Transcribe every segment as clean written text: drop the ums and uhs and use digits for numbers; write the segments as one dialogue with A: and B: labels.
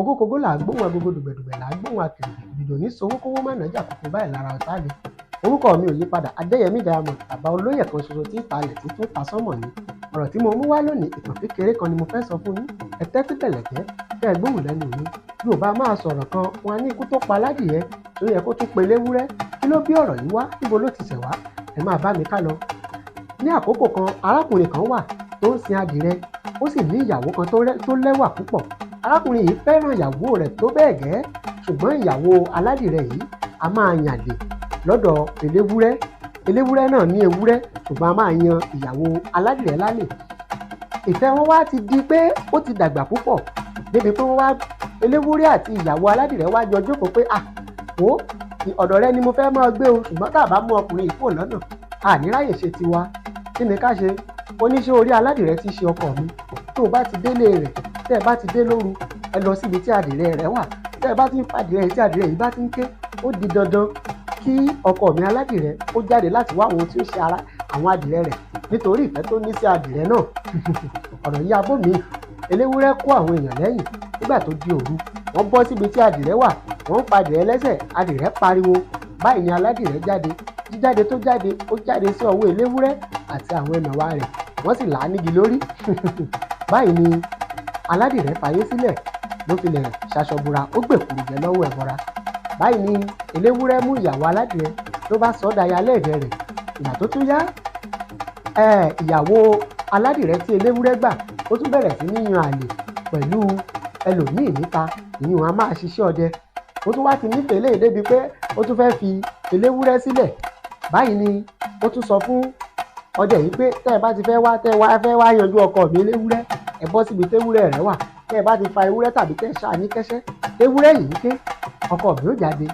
A: kògókògó là á gbóhùn agogo dùgbẹ̀dùgbẹ̀ là á gbóhùn akèrè ìdìdò ní sowó kówó má nájà kókó báyìí lára ọ̀tá le. Orúkọ mi ò yí padà, Adeyemi Diamond, bàbá olóyè kan ṣoṣo tí ìtàlẹ̀ tí tún ta sánmọ̀ ni. Ọ̀rọ̀ tí mo mú wá lónìí, ìtàn kékeré kan ni mo fẹ́ sọ fún yín. Ẹ tẹ́tí bẹ̀lẹ̀jẹ́ kẹ́ ẹ gbóhùn lẹ́nu mi. Yorùbá máa sọ̀rọ̀ kan, wọn á ní ikú tó pa aládìyẹ tó yẹ kó tún pe léwúrẹ́. Kí ló bí ọ̀rọ̀ yìí wá? Níbo ló ti ṣẹ̀ wá? Ẹ máa bá mi ká lọ. Ní àkókò kan, arákùnrin kan wà tó ń sin adìrẹ, ó sì ní ìyàwó kan tó lẹ́wà púpọ̀. Arákùnrin yìí fẹ́ràn ìyàwó rẹ̀ tó bẹ́ẹ̀ gẹ́, ṣùgbọ́n ìyàwó aládìrẹ yìí a máa yànlè lọ́dọ̀ eléwúrẹ́. Eléwúrẹ́ náà ní ewúrẹ́, ṣùgbọ́n a máa yan ìyàwó aládìrẹ lálẹ́. Ìfẹ́ wọn wá ti di pé ó ti dàgbà púpọ̀ débi pé eléwúrẹ́ àti ìyàwó aládìrẹ wá jọ jókòó pé wo ọ̀dọ̀ rẹ ni mo fẹ́ máa gbé o, ṣùgbọ́n tá a bá mú ọkùnrin yìí kúrò lọ́nà àníráyè ṣe tiwa. Kí ni ká ṣe? Oníṣẹ́ orí aládìrẹ ti ṣe ọkọ mi, tó o bá ti délé rẹ̀, tẹ́ ẹ bá ti dé lóru, ẹ lọ síbi tí adìrẹ rẹ̀ wà. Tẹ́ ẹ bá ti ń fàdìrẹ tí adìrẹ yìí bá ti ń ké, ó di dandan kí ọkọ mi aládìrẹ ó jáde láti wá àwọn tí ó ṣe ara àwọn adìrẹ rẹ̀ nítorí ìfẹ́ tó ní sí adìrẹ náà. Ọ̀rọ̀ yìí abó mi. Eléwúrẹ́ kó àwọn èèyàn lẹ́yìn. Nígbà tó di òru, wọ́n bọ́ síbi tí adìrẹ wà, wọ́n ń pa adìrẹ lẹ́sẹ̀, adìrẹ pariwo. Báyìí ni aládìrẹ jáde. Jíjáde tó jáde, ó jáde sí ọwọ́ eléwúrẹ́ àti àwọn ẹmẹ̀wà rẹ̀, wọ́n sì là á nígi lórí. Báyìí ni aládìrẹ fayé sílẹ̀, ló filẹ̀ ṣaṣọbura, ó gbèkúrú jẹ lọ́wọ́ ẹ̀bọra. Báyìí ni eléwúrẹ́ mú ìyàwó aládìrẹ ló bá sọ daya lẹ́ẹ̀dẹ̀ rẹ̀. Ìgbà tó tún yá, ìyàwó aládìrẹ tí eléwúrẹ́ gbà, ó tún bẹ̀rẹ̀ sí ní yan àlè pẹ̀lú ẹlòmíì níta, ìyún a máa ṣiṣẹ́ ọdẹ. Ó tún wá ti nífẹ̀ẹ́ lé débi pé ó tún fẹ́ fi eléwúrẹ́ sílẹ̀. Báyìí ni ó tún sọ fún ọdẹ yìí pé tẹ́ ẹ bá ti fẹ́ wá yanjú ọkọ mi eléwúrẹ́, ẹ bọ́ síbi tẹ́wúrẹ́ rẹ̀ wà. Tẹ́ ẹ bá ti fa ewúrẹ́ tàbí tẹ́ ẹ ṣáà ní kẹ́sẹ́, ewúrẹ́ yìí ké, ọkọ mi ó jáde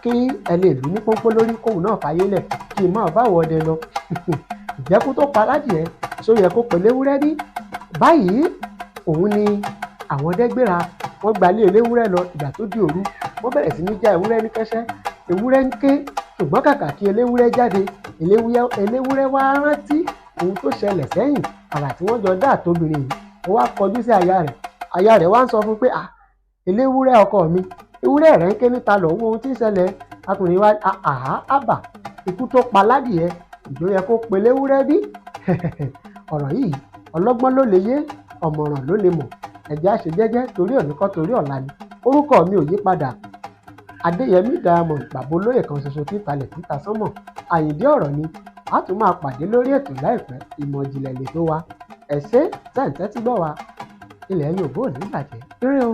A: kí ẹ lè lù ní pọ́npọ́n lórí kóun náà fàyè lẹ̀ kí n máa báwọ̀ ọdẹ lọ. Ìjẹ́kú tó pa aládìẹ ṣó yẹ kó pè léwúrẹ́ bí? Báyìí òun ni àwọn ọdẹ gbéra, wọ́n gbalé eléwúrẹ́ lọ. Ìgbà tó di òru, wọ́n bẹ̀rẹ̀ sí ní já ewúrẹ́ ní kẹ́sẹ́. Ewúrẹ́ ń ké, ṣùgbọ́n kàkà kí eléwúrẹ́ jáde, eléwúrẹ́ wá rántí ohun tó ṣẹlẹ̀ sẹ́yìn, àrà tí wọ́n jọ dá àtobìnrin yìí. Ó wá kọjú sí aya rẹ̀. Aya rẹ̀ wá ń sọ fún pé eléwúrẹ́ ọkọ mi, ewúrẹ́ rẹ̀ ń ké níta lọ wo ohun tí ń ṣẹlẹ̀. Akùnrin wa àbà ikú tó pa aládìẹ, ìjọ yẹ kó pe léwúrẹ́ bí? Ọ̀rọ̀ yìí ọlọ́gbọ́n ló lè yé, ọ̀mọ̀ràn ló lè mọ̀. Ẹ̀jẹ̀ á ṣe jẹ́jẹ́, torí òní kọ́ torí ọ̀la ni. Orúkọ mi ò yí padà, Adeyemi Diamond, bàbá olóyè kan ṣoṣo tí ìtàlẹ̀ tí ta sánmọ̀. Àyìndé ọ̀rọ̀ ni. A tún máa pàdé lórí ètò láìpẹ́. Ìmọ̀ ìjìnlẹ̀ lè tó wa. Ẹ ṣé tẹ́ ń tẹ́tí gbọ́ wa. Ilẹ̀ Yorùbá ò ní bàjẹ́. Ire o.